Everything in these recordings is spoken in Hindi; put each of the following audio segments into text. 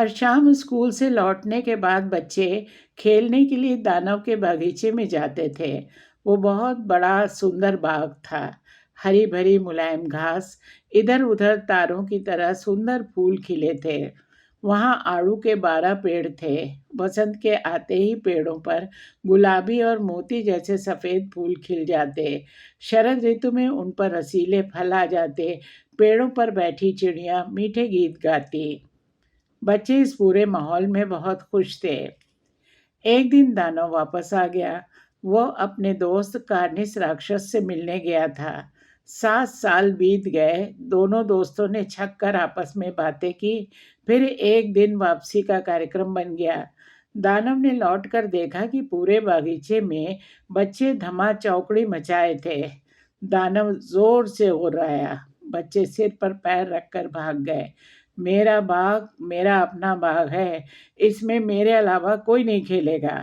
हर शाम स्कूल से लौटने के बाद बच्चे खेलने के लिए दानव के बगीचे में जाते थे। वो बहुत बड़ा सुंदर बाग था। हरी भरी मुलायम घास, इधर उधर तारों की तरह सुंदर फूल खिले थे। वहाँ आड़ू के 12 पेड़ थे। बसंत के आते ही पेड़ों पर गुलाबी और मोती जैसे सफ़ेद फूल खिल जाते। शरद ऋतु में उन पर रसीले फल आ जाते। पेड़ों पर बैठी चिड़िया मीठे गीत गाती। बच्चे इस पूरे माहौल में बहुत खुश थे। एक दिन दानव वापस आ गया। वो अपने दोस्त कार्निस राक्षस से मिलने गया था। 7 साल बीत गए। दोनों दोस्तों ने छक कर आपस में बातें की। फिर एक दिन वापसी का कार्यक्रम बन गया। दानव ने लौट कर देखा कि पूरे बागीचे में बच्चे धमा चौकड़ी मचाए थे। दानव जोर से गुर्राया। बच्चे सिर पर पैर रखकर भाग गए। मेरा बाग मेरा अपना बाग है, इसमें मेरे अलावा कोई नहीं खेलेगा।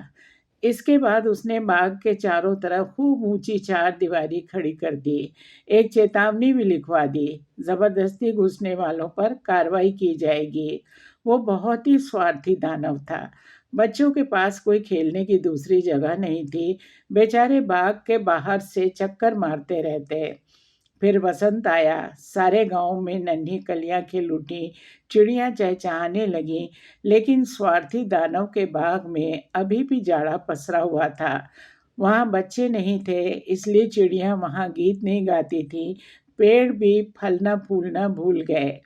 इसके बाद उसने बाग के चारों तरफ खूब ऊंची 4 दीवारी खड़ी कर दी। एक चेतावनी भी लिखवा दी, जबरदस्ती घुसने वालों पर कार्रवाई की जाएगी। वो बहुत ही स्वार्थी दानव था। बच्चों के पास कोई खेलने की दूसरी जगह नहीं थी। बेचारे बाग के बाहर से चक्कर मारते रहते। फिर बसंत आया। सारे गांव में नन्ही कलियां खिल उठी। चिड़ियां चहचहाने लगीं। लेकिन स्वार्थी दानव के बाग में अभी भी जाड़ा पसरा हुआ था। वहाँ बच्चे नहीं थे, इसलिए चिड़ियां वहाँ गीत नहीं गाती थी। पेड़ भी फलना फूलना भूल गए।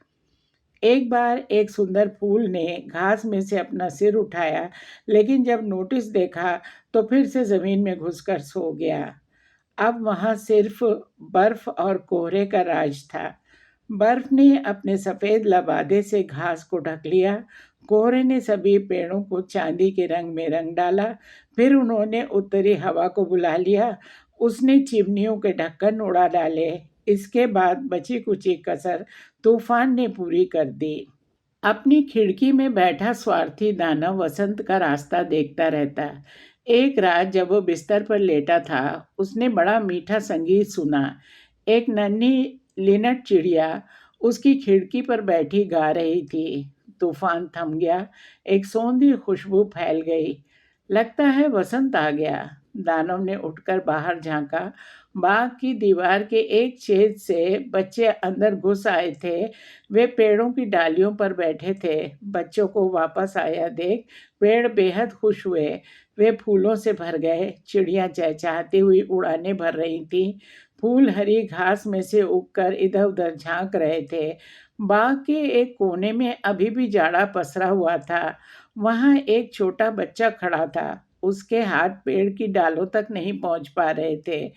एक बार एक सुंदर फूल ने घास में से अपना सिर उठाया, लेकिन जब नोटिस देखा तो फिर से जमीन में घुसकर सो गया। अब वहाँ सिर्फ बर्फ और कोहरे का राज था। बर्फ ने अपने सफ़ेद लबादे से घास को ढक लिया। कोहरे ने सभी पेड़ों को चांदी के रंग में रंग डाला। फिर उन्होंने उत्तरी हवा को बुला लिया। उसने चिमनियों के ढक्कन उड़ा डाले। इसके बाद बची कुची कसर तूफान ने पूरी कर दी। अपनी खिड़की में बैठा स्वार्थी दानव वसंत का रास्ता देखता रहता। एक रात जब वो बिस्तर पर लेटा था, उसने बड़ा मीठा संगीत सुना। एक नन्ही लिनट चिड़िया उसकी खिड़की पर बैठी गा रही थी। तूफान थम गया। एक सौंधी खुशबू फैल गई। लगता है वसंत आ गया। दानव ने उठकर बाहर झांका। बाग की दीवार के एक छेद से बच्चे अंदर घुस आए थे। वे पेड़ों की डालियों पर बैठे थे। बच्चों को वापस आया देख पेड़ बेहद खुश हुए। वे फूलों से भर गए। चिड़ियां चहचहाती हुई उड़ाने भर रही थीं। फूल हरी घास में से उगकर इधर उधर झांक रहे थे। बाग के एक कोने में अभी भी जाड़ा पसरा हुआ था। वहाँ एक छोटा बच्चा खड़ा था। उसके हाथ पेड़ की डालों तक नहीं पहुँच पा रहे थे।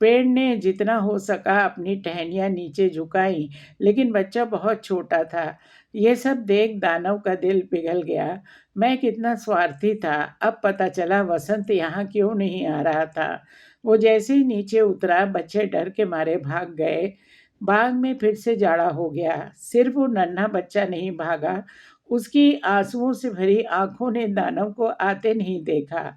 पेड़ ने जितना हो सका अपनी टहनियाँ नीचे झुकाई, लेकिन बच्चा बहुत छोटा था। ये सब देख दानव का दिल पिघल गया। मैं कितना स्वार्थी था। अब पता चला वसंत यहाँ क्यों नहीं आ रहा था। वो जैसे ही नीचे उतरा, बच्चे डर के मारे भाग गए। बाग में फिर से जाड़ा हो गया। सिर्फ वो नन्हा बच्चा नहीं भागा, उसकी आंसुओं से भरी आंखों ने दानव को आते नहीं देखा।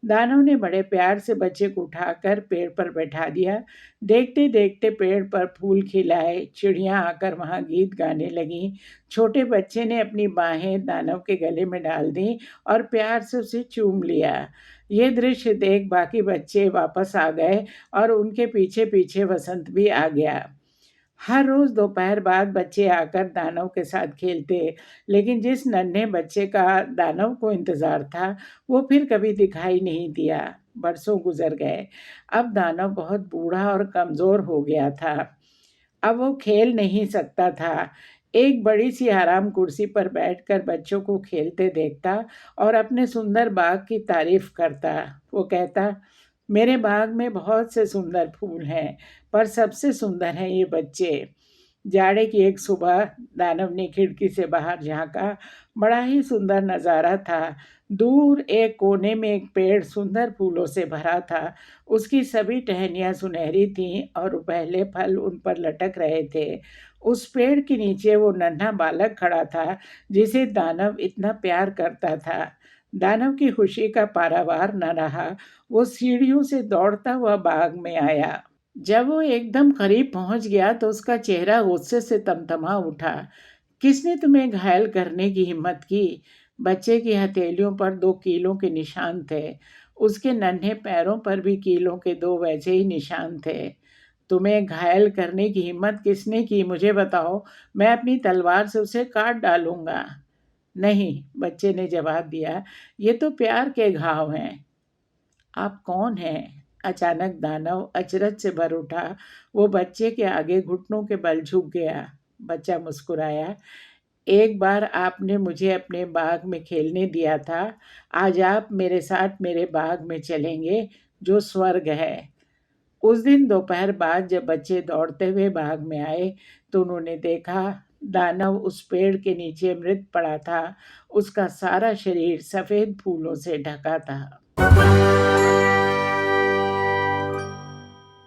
दानव ने बड़े प्यार से बच्चे को उठाकर पेड़ पर बैठा दिया। देखते देखते पेड़ पर फूल खिलाए। चिड़ियां आकर वहां गीत गाने लगीं। छोटे बच्चे ने अपनी बाहें दानव के गले में डाल दी और प्यार से उसे चूम लिया। ये दृश्य देख बाकी बच्चे वापस आ गए और उनके पीछे पीछे वसंत भी आ गया। हर रोज दोपहर बाद बच्चे आकर दानव के साथ खेलते, लेकिन जिस नन्हे बच्चे का दानव को इंतजार था, वो फिर कभी दिखाई नहीं दिया। बरसों गुजर गए। अब दानव बहुत बूढ़ा और कमजोर हो गया था। अब वो खेल नहीं सकता था। एक बड़ी सी आराम कुर्सी पर बैठकर बच्चों को खेलते देखता और अपने सुंदर बाग की तारीफ करता। वो कहता, मेरे बाग में बहुत से सुंदर फूल हैं, पर सबसे सुंदर हैं ये बच्चे। जाड़े की एक सुबह दानव ने खिड़की से बाहर झांका। बड़ा ही सुंदर नज़ारा था। दूर एक कोने में एक पेड़ सुंदर फूलों से भरा था। उसकी सभी टहनियाँ सुनहरी थीं और पहले फल उन पर लटक रहे थे। उस पेड़ के नीचे वो नन्हा बालक खड़ा था जिसे दानव इतना प्यार करता था। दानव की खुशी का पारावार न रहा। वो सीढ़ियों से दौड़ता हुआ बाग में आया। जब वो एकदम करीब पहुंच गया तो उसका चेहरा गुस्से से तमतमा उठा। किसने तुम्हें घायल करने की हिम्मत की? बच्चे की हथेलियों पर 2 कीलों के निशान थे। उसके नन्हे पैरों पर भी कीलों के 2 वैसे ही निशान थे। तुम्हें घायल करने की हिम्मत किसने की, मुझे बताओ, मैं अपनी तलवार से उसे काट डालूंगा। नहीं, बच्चे ने जवाब दिया, ये तो प्यार के घाव हैं। आप कौन हैं? अचानक दानव अचरज से भर उठा। वो बच्चे के आगे घुटनों के बल झुक गया। बच्चा मुस्कुराया। एक बार आपने मुझे अपने बाग में खेलने दिया था। आज आप मेरे साथ मेरे बाग में चलेंगे, जो स्वर्ग है। उस दिन दोपहर बाद जब बच्चे दौड़ते हुए बाग में आए तो उन्होंने देखा दानव उस पेड़ के नीचे मृत पड़ा था। उसका सारा शरीर सफेद फूलों से ढका था।